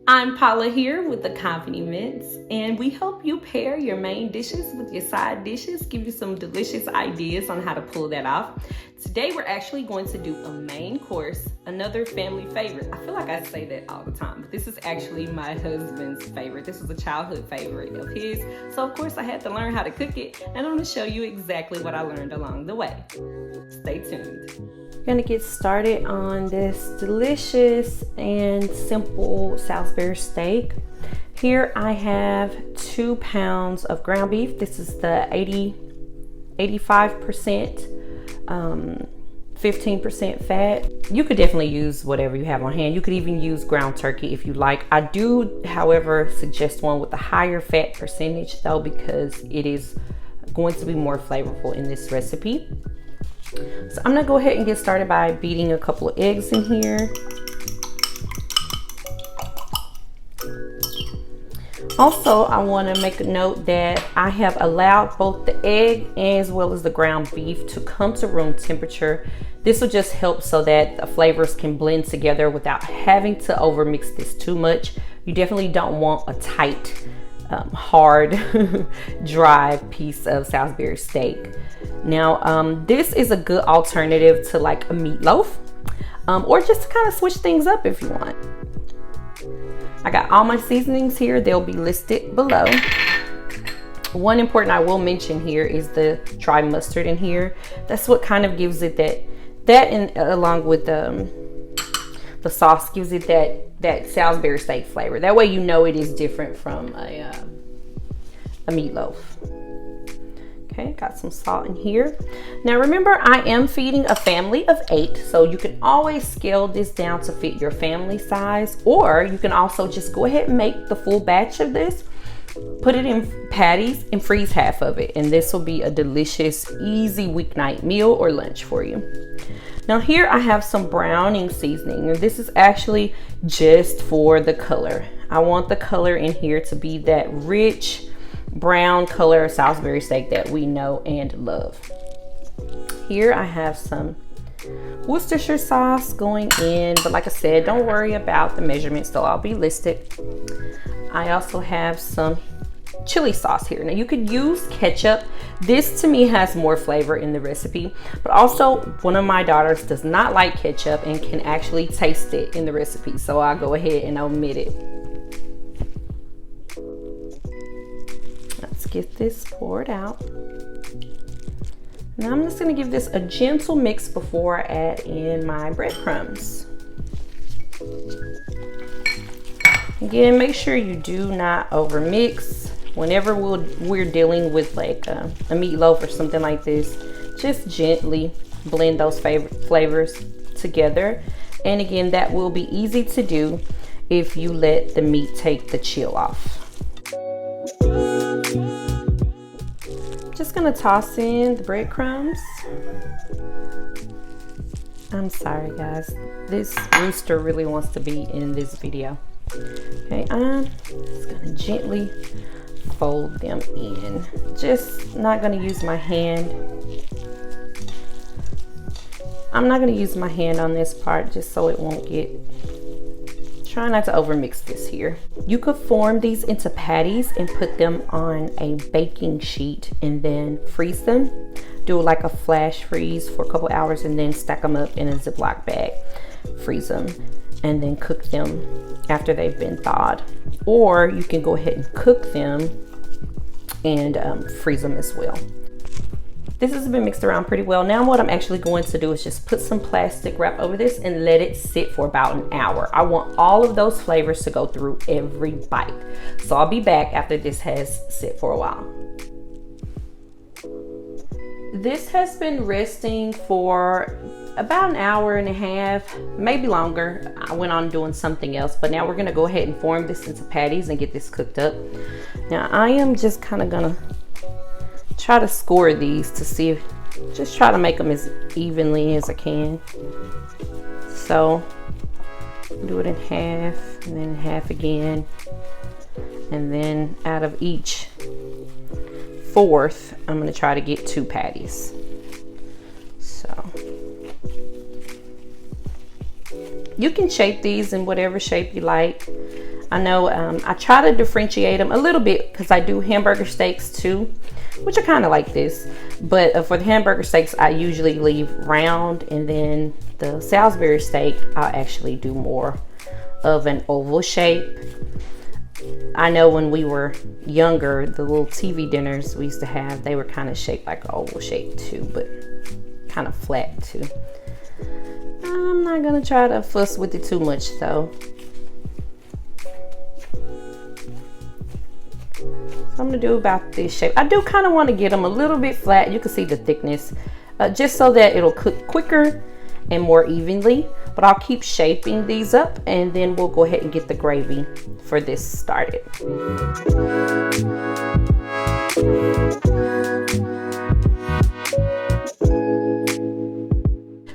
I'm Paula here with the Compliments, and we help you pair your main dishes with your side dishes, give you some delicious ideas on how to pull that off. Today we're actually going to do a main course, another family favorite. I feel like I say that all the time, but this is actually my husband's favorite. This was a childhood favorite of his, so of course I had to learn how to cook it, and I'm going to show you exactly what I learned along the way. Stay tuned. We're gonna get started on this delicious and simple Salisbury steak. Here I have 2 pounds of ground beef. This is the 85%, 15% fat. You could definitely use whatever you have on hand. You could even use ground turkey if you like. I do, however, suggest one with a higher fat percentage though, because it is going to be more flavorful in this recipe. So I'm gonna go ahead and get started by beating a couple of eggs in here. Also, I want to make a note that I have allowed both the egg as well as the ground beef to come to room temperature. This will just help so that the flavors can blend together without having to overmix this too much. You definitely don't want a tight, hard, dry piece of Salisbury steak. Now, this is a good alternative to like a meatloaf, or just to kind of switch things up if you want. I got all my seasonings here. They'll be listed below. One important I will mention here is the dry mustard in here. That's what kind of gives it that and along with the sauce gives it that Salisbury steak flavor. That way you know it is different from a meatloaf. Okay, got some salt in here. Now remember, I am feeding a family of 8, so you can always scale this down to fit your family size, or you can also just go ahead and make the full batch of this, put it in patties and freeze half of it, and this will be a delicious, easy weeknight meal or lunch for you. Now here I have some browning seasoning, and this is actually just for the color. I want the color in here to be that rich brown color of Salisbury steak that we know and love. Here I have some Worcestershire sauce going in, but like I said, don't worry about the measurements, they'll all be listed. I also have some chili sauce here. Now you could use ketchup. This to me has more flavor in the recipe, but also one of my daughters does not like ketchup and can actually taste it in the recipe, so I'll go ahead and omit it. Let's get this poured out. Now I'm just going to give this a gentle mix before I add in my breadcrumbs. Again, make sure you do not overmix. Whenever we're dealing with like a meatloaf or something like this, just gently blend those flavors together. And again, that will be easy to do if you let the meat take the chill off. Just gonna toss in the breadcrumbs. I'm sorry guys, this rooster really wants to be in this video. Okay, I'm just gonna gently fold them in. Just not gonna use my hand. I'm not gonna use my hand on this part just so it won't get, try not to overmix this here. You could form these into patties and put them on a baking sheet and then freeze them. Do like a flash freeze for a couple hours and then stack them up in a Ziploc bag. Freeze them and then cook them after they've been thawed. Or you can go ahead and cook them and freeze them as well. This has been mixed around pretty well. Now what I'm actually going to do is just put some plastic wrap over this and let it sit for about an hour. I want all of those flavors to go through every bite. So I'll be back after this has sit for a while. This has been resting for about an hour and a half, maybe longer. I went on doing something else, but now we're gonna go ahead and form this into patties and get this cooked up. Now I am just kind of gonna try to score these to see if, just try to make them as evenly as I can. So do it in half and then half again, and then out of each fourth I'm going to try to get 2 patties. So you can shape these in whatever shape you like. I know I try to differentiate them a little bit because I do hamburger steaks too, which are kind of like this. But for the hamburger steaks, I usually leave round, and then the Salisbury steak, I'll actually do more of an oval shape. I know when we were younger, the little TV dinners we used to have, they were kind of shaped like an oval shape too, but kind of flat too. I'm not gonna try to fuss with it too much though. So I'm gonna do about this shape. I do kind of want to get them a little bit flat. You can see the thickness, just so that it'll cook quicker and more evenly. But I'll keep shaping these up, and then we'll go ahead and get the gravy for this started.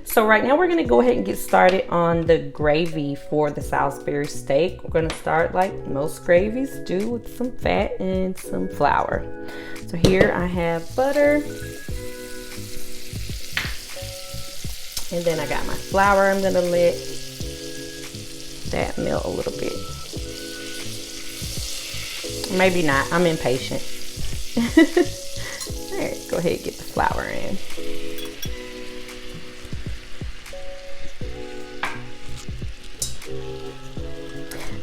So right now we're gonna go ahead and get started on the gravy for the Salisbury steak. We're gonna start like most gravies do, with some fat and some flour. So here I have butter. And then I got my flour. I'm gonna let that melt a little bit. Maybe not, I'm impatient. All right, go ahead and get the flour in.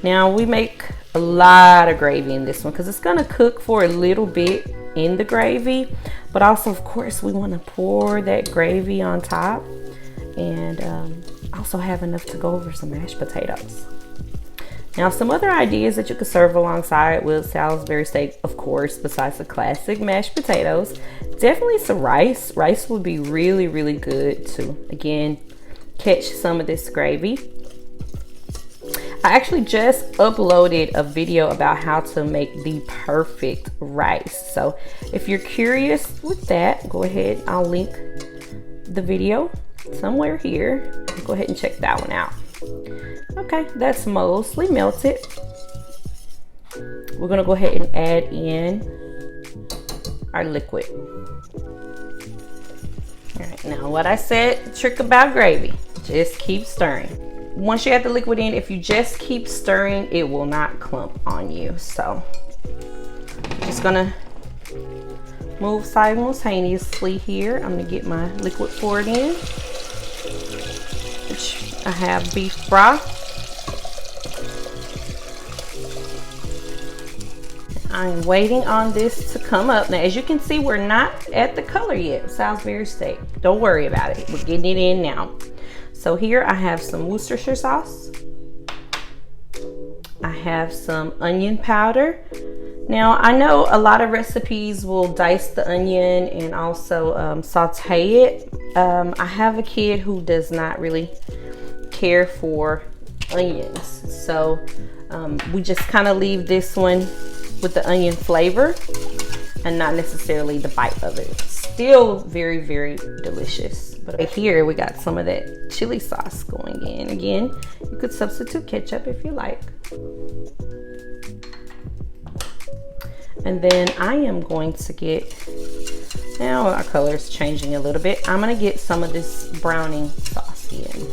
Now we make a lot of gravy in this one because it's gonna cook for a little bit in the gravy, but also of course we wanna pour that gravy on top, and also have enough to go over some mashed potatoes. Now some other ideas that you could serve alongside with Salisbury steak, of course, besides the classic mashed potatoes, definitely some rice. Rice would be really, really good to, again, catch some of this gravy. I actually just uploaded a video about how to make the perfect rice. So if you're curious with that, go ahead, I'll link the video somewhere here. Go ahead and check that one out. Okay, that's mostly melted. We're gonna go ahead and add in our liquid. All right, now what I said, the trick about gravy, just keep stirring. Once you add the liquid in, if you just keep stirring, it will not clump on you. So just gonna move simultaneously here. I'm gonna get my liquid poured in, which I have beef broth. I'm waiting on this to come up. Now, as you can see, we're not at the color yet, Salisbury steak. Don't worry about it, we're getting it in now. So here I have some Worcestershire sauce. I have some onion powder. Now I know a lot of recipes will dice the onion and also saute it. I have a kid who does not really care for onions. So we just kind of leave this one with the onion flavor and not necessarily the bite of it. Still very, very delicious. But right here we got some of that chili sauce going in. Again, you could substitute ketchup if you like. And then I am going to get, now our color is changing a little bit. I'm gonna get some of this browning sauce in.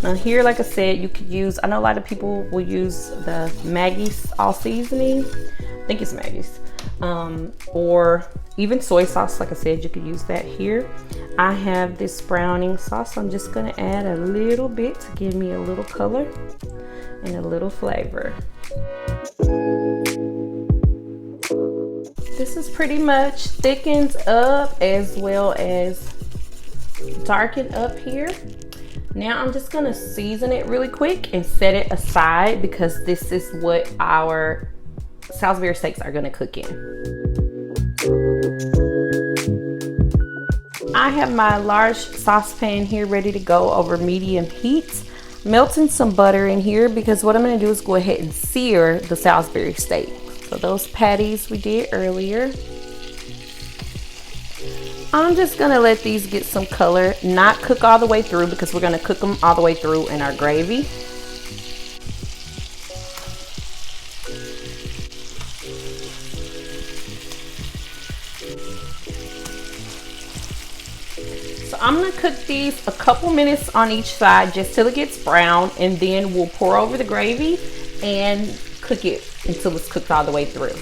Now here, like I said, you could use, I know a lot of people will use the Maggie's all seasoning. I think it's Maggie's. Or even soy sauce, like I said, you could use that here. I have this browning sauce. I'm just gonna add a little bit to give me a little color and a little flavor. This is pretty much thickened up as well as darkened up here. Now I'm just gonna season it really quick and set it aside because this is what our Salisbury steaks are gonna cook in. I have my large saucepan here ready to go over medium heat. Melting some butter in here because what I'm gonna do is go ahead and sear the Salisbury steak. So those patties we did earlier, I'm just gonna let these get some color, not cook all the way through because we're gonna cook them all the way through in our gravy. So I'm gonna cook these a couple minutes on each side just till it gets brown, and then we'll pour over the gravy and cook it until it's cooked all the way through.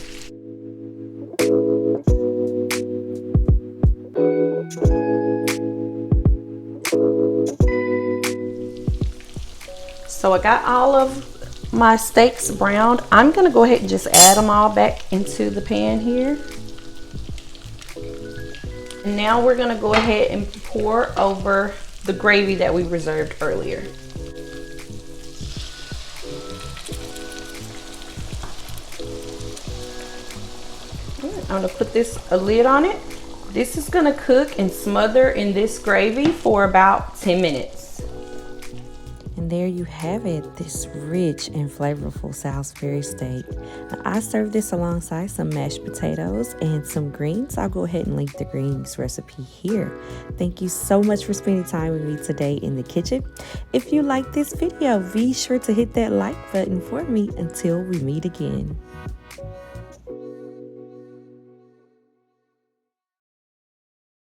So I got all of my steaks browned. I'm gonna go ahead and just add them all back into the pan here. And now we're gonna go ahead and pour over the gravy that we reserved earlier. I'm gonna put a lid on it. This is gonna cook and smother in this gravy for about 10 minutes. And there you have it, this rich and flavorful Salisbury steak. I served this alongside some mashed potatoes and some greens. I'll go ahead and link the greens recipe here. Thank you so much for spending time with me today in the kitchen. If you like this video, be sure to hit that like button for me until we meet again.